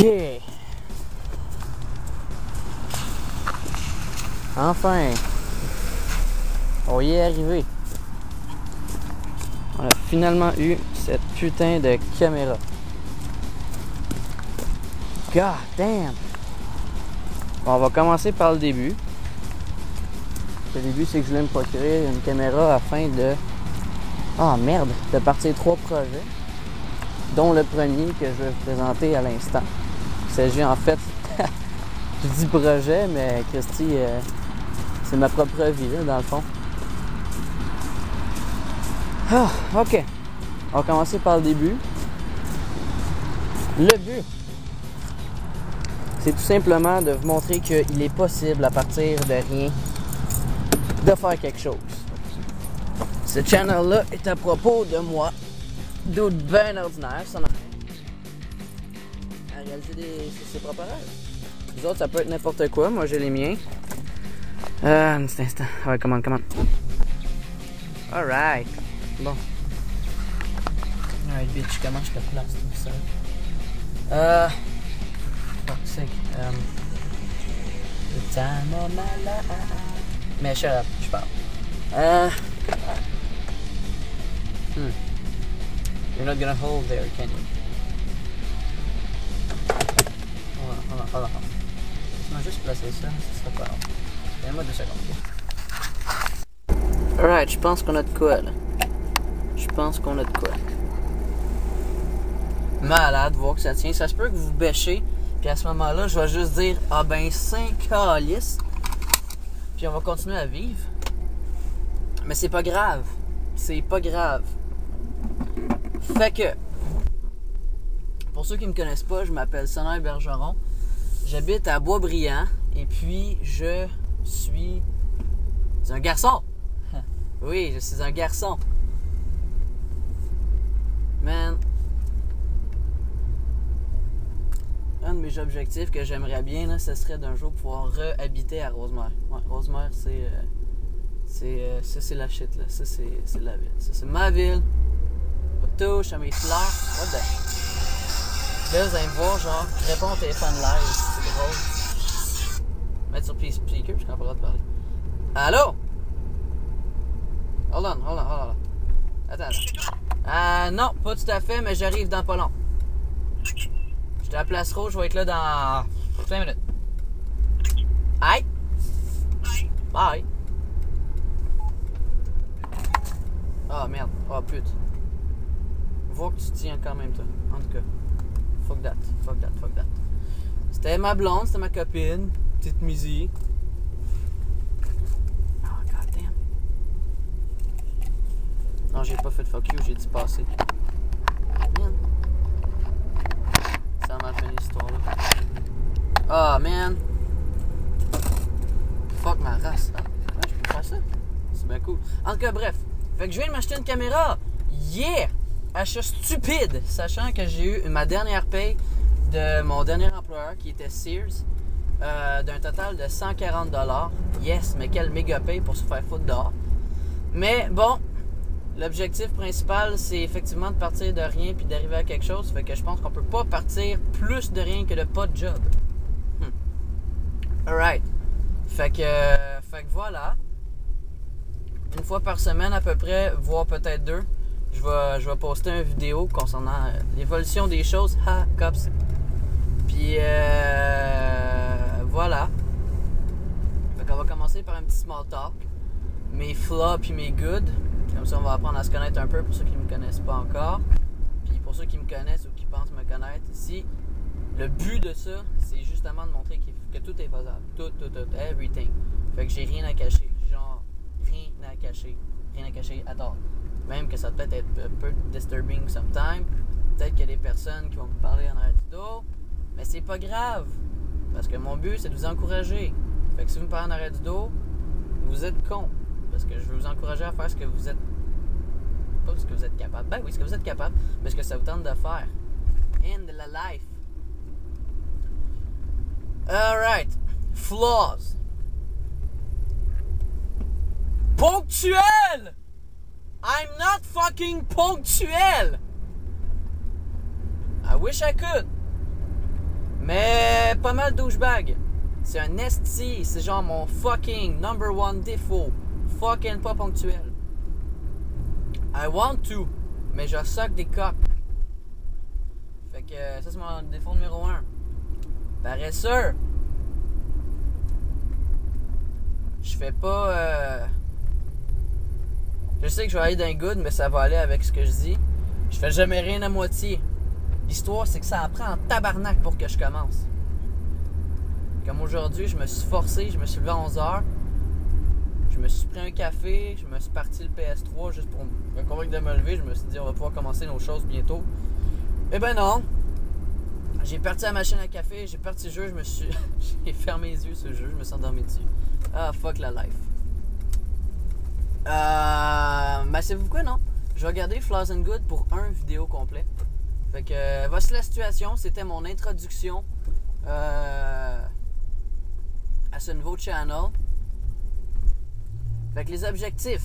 Ok. Enfin. On y est arrivé. On a finalement eu cette putain de caméra. God damn. Bon, on va commencer par le début. Le début, c'est que je voulais me procurer une caméra afin de... Ah merde, de partir 3 projets, dont le premier que je vais vous présenter à l'instant. Il s'agit en fait, je dis projet, mais Christy, c'est ma propre vie, là, dans le fond. Ah, ok. On va commencer par le début. Le but, c'est tout simplement de vous montrer qu'il est possible, à partir de rien, de faire quelque chose. Ce channel-là est à propos de moi, dude ben ordinaire, ça n'a rien à réaliser ses propres rêves. Les autres, ça peut être n'importe quoi. Moi, j'ai les miens. Un petit instant. Ouais, commande. Alright. Bon. Alright, bitch, comment je te place tout ça? Fuck sake. The time of my life. Mais shut up, je parle. You're not gonna hold there, can you? Hold on. Laisse-moi juste placer ça sera pas long. Donne-moi 2 secondes. Alright, je pense qu'on a de quoi, là. Malade, voir que ça tient. Ça se peut que vous bêchez, puis à ce moment-là, je vais juste dire « Ah ben, 5 calices », puis on va continuer à vivre. Mais c'est pas grave. Fait que, pour ceux qui me connaissent pas, je m'appelle Sonaire Bergeron. J'habite à Boisbriand et puis je suis un garçon. Oui, je suis un garçon. Man, un de mes objectifs que j'aimerais bien, là, ce serait d'un jour pouvoir habiter à Rosemère. Ouais, Rosemère, c'est la shit, là. Ça, c'est la ville. Ça, c'est ma ville. Pas touche à mes fleurs. What the... Là, vous allez me voir, genre, je réponds au téléphone live. C'est drôle. Mettre sur speaker, parce qu'on n'a pas le droit de parler. Allô? Hold on. Attends. Non, pas tout à fait, mais j'arrive dans pas long. J'étais à la place rouge, je vais être là dans 5 minutes. Aïe! Bye! Ah merde, putain. Vois que tu tiens quand même, toi. En tout cas, fuck that. C'était ma blonde, c'était ma copine, petite Mizzy. Oh god damn. Non, j'ai pas fait de fuck you, j'ai dit passer. Man. Ça a mal fini cette histoire-là. Ah man. Fuck ma race. Ah, ouais, je peux faire ça. C'est bien cool. En tout cas, bref. Fait que je viens de m'acheter une caméra. Yeah! Achat stupide, sachant que j'ai eu ma dernière paye de mon dernier employeur qui était Sears d'un total de 140$. Yes, mais quelle méga paye pour se faire foutre dehors. Mais bon, l'objectif principal, c'est effectivement de partir de rien puis d'arriver à quelque chose. Fait que je pense qu'on peut pas partir plus de rien que de pas de job. Alright. Fait que voilà. Une fois par semaine à peu près, voire peut-être 2, je vais poster une vidéo concernant l'évolution des choses. Ha, cops. Puis voilà. Fait qu'on va commencer par un petit small talk. Mes flops puis mes goods. Comme ça, on va apprendre à se connaître un peu pour ceux qui ne me connaissent pas encore. Puis pour ceux qui me connaissent ou qui pensent me connaître ici, le but de ça, c'est justement de montrer que tout est faisable. Tout, everything. Fait que j'ai rien à cacher. Genre, rien à cacher à all. Même que ça peut être un peu disturbing sometimes. Peut-être qu'il y a des personnes qui vont me parler en arrière du dos. Mais c'est pas grave. Parce que mon but, c'est de vous encourager. Fait que si vous me parlez en arrière du dos, vous êtes con. Parce que je veux vous encourager à faire ce que vous êtes... Pas ce que vous êtes capable. Ben oui, ce que vous êtes capable. Mais ce que ça vous tente de faire. In the life. Alright. Flaws. Ponctuel! I'm not fucking punctuel! I wish I could. Mais pas mal douchebag. C'est un esti, c'est genre mon fucking number one défaut. Fucking pas ponctuel. I want to, mais je suck des coques. Fait que ça, c'est mon défaut numéro 1. Paresseux. Je fais pas... Je sais que je vais aller d'un good, mais ça va aller avec ce que je dis. Je fais jamais rien à moitié. L'histoire, c'est que ça apprend en tabarnak pour que je commence. Comme aujourd'hui, je me suis forcé, je me suis levé à 11h. Je me suis pris un café, je me suis parti le PS3 juste pour me convaincre de me lever. Je me suis dit, on va pouvoir commencer nos choses bientôt. Eh ben non. J'ai parti à la machine à café, j'ai parti le jeu, j'ai fermé les yeux sur le jeu, je me suis endormi dessus. Ah, fuck la life. Ben c'est pourquoi non? Je vais regarder Flaws and Good pour un vidéo complet. Fait que voici la situation, c'était mon introduction à ce nouveau channel. Fait que les objectifs.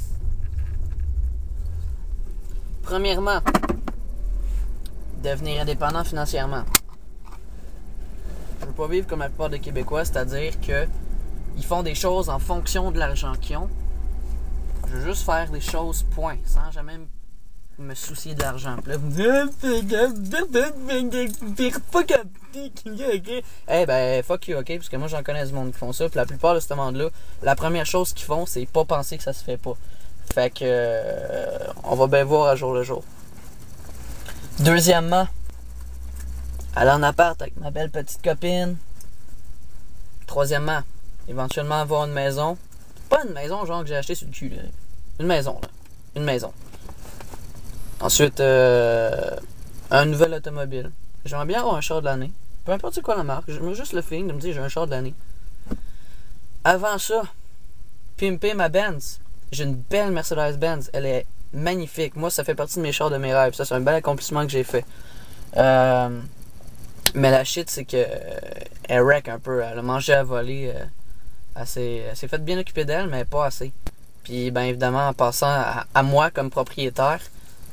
Premièrement, devenir indépendant financièrement. Je veux pas vivre comme la plupart des Québécois, c'est-à-dire que ils font des choses en fonction de l'argent qu'ils ont. Je veux juste faire des choses, point, sans jamais me soucier de l'argent. Puis là, vous me dites, eh ben, fuck you, ok? Parce que moi, j'en connais du monde qui font ça. Puis la plupart de ce monde-là, la première chose qu'ils font, c'est pas penser que ça se fait pas. Fait que, on va bien voir à jour le jour. Deuxièmement, aller en appart avec ma belle petite copine. Troisièmement, éventuellement avoir une maison. Pas une maison genre que j'ai acheté sur le cul, là. Une maison, là. Une maison. Ensuite, un nouvel automobile. J'aimerais bien avoir un char de l'année. Peu importe c'est quoi la marque. J'ai juste le feeling de me dire j'ai un char de l'année. Avant ça, pimper ma Benz. J'ai une belle Mercedes-Benz. Elle est magnifique. Moi, ça fait partie de mes chars de mes rêves. Ça, c'est un bel accomplissement que j'ai fait. Mais la shit, c'est que elle wreck un peu. Elle a mangé à voler. Elle s'est fait bien occuper d'elle, mais pas assez. Puis, ben évidemment, en passant à moi comme propriétaire,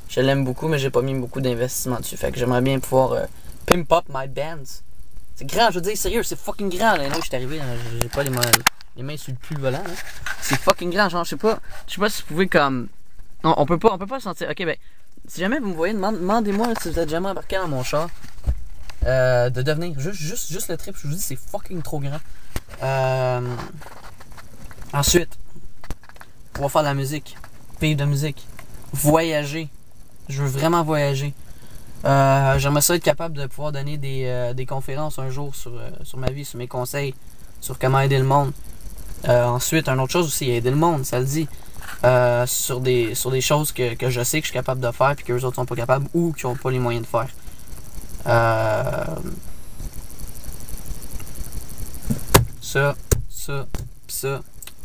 je l'aime beaucoup, mais j'ai pas mis beaucoup d'investissement dessus. Fait que j'aimerais bien pouvoir pimp up my Benz. C'est grand, je veux dire, sérieux, c'est fucking grand. Là, je suis arrivé, là, j'ai pas les mains sur le cul le volant. Là. C'est fucking grand, genre, je sais pas si vous pouvez comme... Non, on peut pas sentir... Ok, ben, si jamais vous me voyez, demandez-moi si vous êtes jamais embarqué dans mon char. De devenir juste le trip, je vous dis, c'est fucking trop grand. Ensuite, pouvoir faire de la musique, vivre de musique, voyager. Je veux vraiment voyager. J'aimerais ça être capable de pouvoir donner des conférences un jour sur ma vie, sur mes conseils, sur comment aider le monde. Ensuite, une autre chose aussi, aider le monde, ça le dit. Sur des choses que je sais que je suis capable de faire puis que les autres sont pas capables ou qui n'ont pas les moyens de faire. Ça.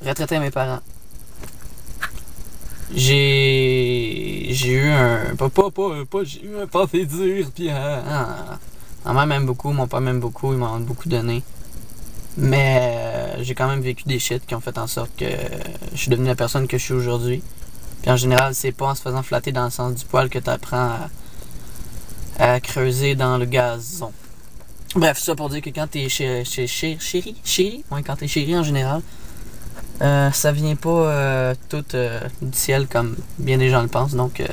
Retraiter mes parents. J'ai eu un... j'ai eu un passé dur, pis... ma mère m'aime beaucoup, mon père m'aime beaucoup, ils m'ont beaucoup donné. Mais j'ai quand même vécu des shit qui ont fait en sorte que je suis devenu la personne que je suis aujourd'hui. Puis en général, c'est pas en se faisant flatter dans le sens du poil que t'apprends à creuser dans le gazon. Bref, ça pour dire que quand t'es chéri, ouais, quand t'es chéri en général, ça vient pas tout du ciel comme bien des gens le pensent. Donc,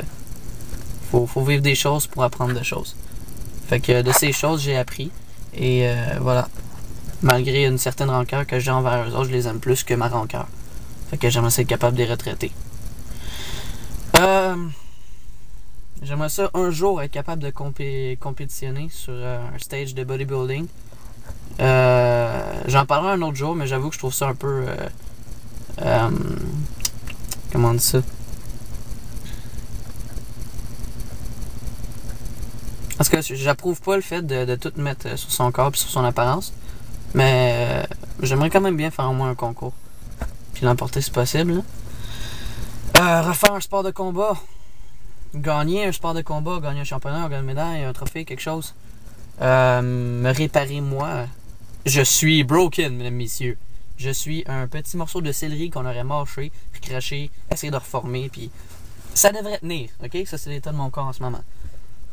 faut vivre des choses pour apprendre des choses. Fait que de ces choses, j'ai appris. Et voilà. Malgré une certaine rancœur que j'ai envers eux autres, je les aime plus que ma rancœur. Fait que j'aimerais ça être capable de les retraiter. J'aimerais ça un jour être capable de compétitionner sur un stage de bodybuilding. J'en parlerai un autre jour, mais j'avoue que je trouve ça un peu... comment on dit ça? Parce que j'approuve pas le fait de tout mettre sur son corps et sur son apparence. Mais j'aimerais quand même bien faire au moins un concours. Puis l'emporter si possible. Refaire un sport de combat. Gagner un sport de combat, gagner un championnat, gagner une médaille, un trophée, quelque chose. Me réparer moi. Je suis broken, mesdames, messieurs. Je suis un petit morceau de céleri qu'on aurait mâché, puis craché, essayé de reformer, puis ça devrait tenir, ok? Ça, c'est l'état de mon corps en ce moment.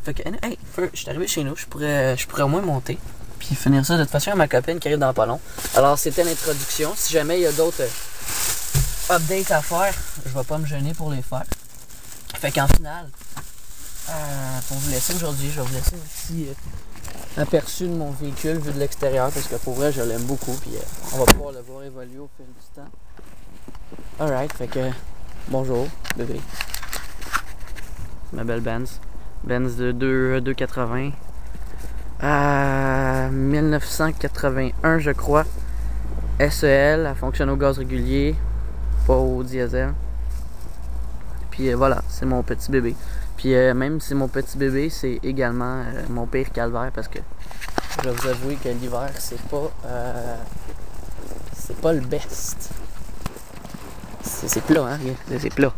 Fait que, hey, je suis arrivé chez nous, je pourrais au moins monter. puis finir ça. De toute façon, il y a ma copine qui arrive dans pas long. Alors, c'était l'introduction. Si jamais il y a d'autres updates à faire, je vais pas me gêner pour les faire. Fait qu'en finale, pour vous laisser aujourd'hui, je vais vous laisser un petit aperçu de mon véhicule vu de l'extérieur, parce que pour vrai, je l'aime beaucoup, puis on va pouvoir le voir évoluer au fil du temps. Alright, fait que bonjour, bébé. Ma belle Benz. Benz de 280. 1981, je crois. SEL, elle fonctionne au gaz régulier, pas au diesel. Puis voilà, c'est mon petit bébé. Puis même si mon petit bébé, c'est également mon pire calvaire, parce que je vais vous avouer que l'hiver, c'est pas le best. C'est plat, hein, c'est plat.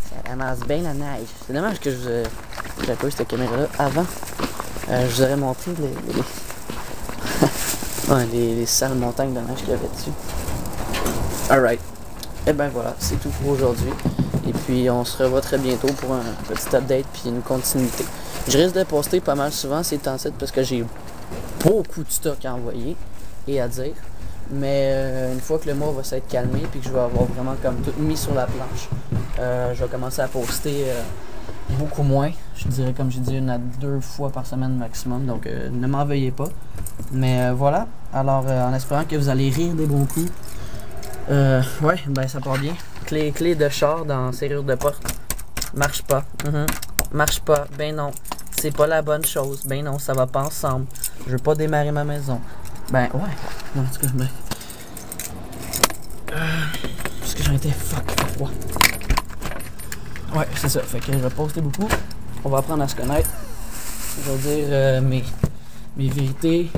Ça ramasse bien la neige. C'est dommage que j'avais pas eu cette caméra-là avant. Je vous aurais montré les sales montagnes de neige qu'il y avait dessus. Alright. Et ben voilà, c'est tout pour aujourd'hui. Et puis on se revoit très bientôt pour un petit update puis une continuité. Je risque de poster pas mal souvent ces temps-ci parce que j'ai beaucoup de stock à envoyer et à dire. Mais une fois que le mois va s'être calmé puis que je vais avoir vraiment comme tout mis sur la planche, je vais commencer à poster beaucoup moins. Je dirais, comme j'ai dit, 1 à 2 fois par semaine maximum. Donc ne m'en veuillez pas. Mais voilà. Alors en espérant que vous allez rire des bons coups. Ouais, ben ça part bien. Clé de char dans serrure de porte. Marche pas. Marche pas. Ben non. C'est pas la bonne chose. Ben non, ça va pas ensemble. Je veux pas démarrer ma maison. Ben ouais. Non, en tout cas, ben. Parce que j'en étais froid. Ouais, c'est ça. Fait que je vais poster beaucoup. On va apprendre à se connaître. Je vais dire mes vérités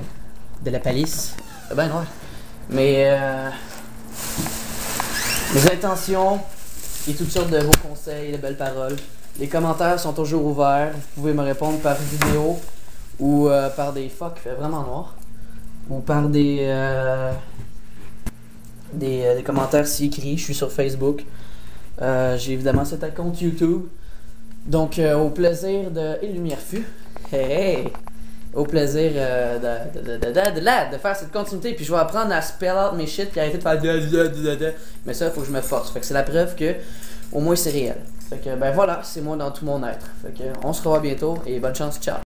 de la palisse. Ben ouais. Mes intentions et toutes sortes de beaux conseils, de belles paroles. Les commentaires sont toujours ouverts. Vous pouvez me répondre par vidéo ou par des fuck, il fait vraiment noir. Ou par des commentaires si écrits. Je suis sur Facebook. J'ai évidemment cet compte YouTube. Donc, au plaisir de... Et Lumière Fut. Hey! Au plaisir de faire cette continuité. Puis je vais apprendre à spell out mes shit puis arrêter de faire mais ça, il faut que je me force. Fait que c'est la preuve que au moins c'est réel. Fait que ben voilà, c'est moi dans tout mon être. Fait que on se revoit bientôt et bonne chance, ciao!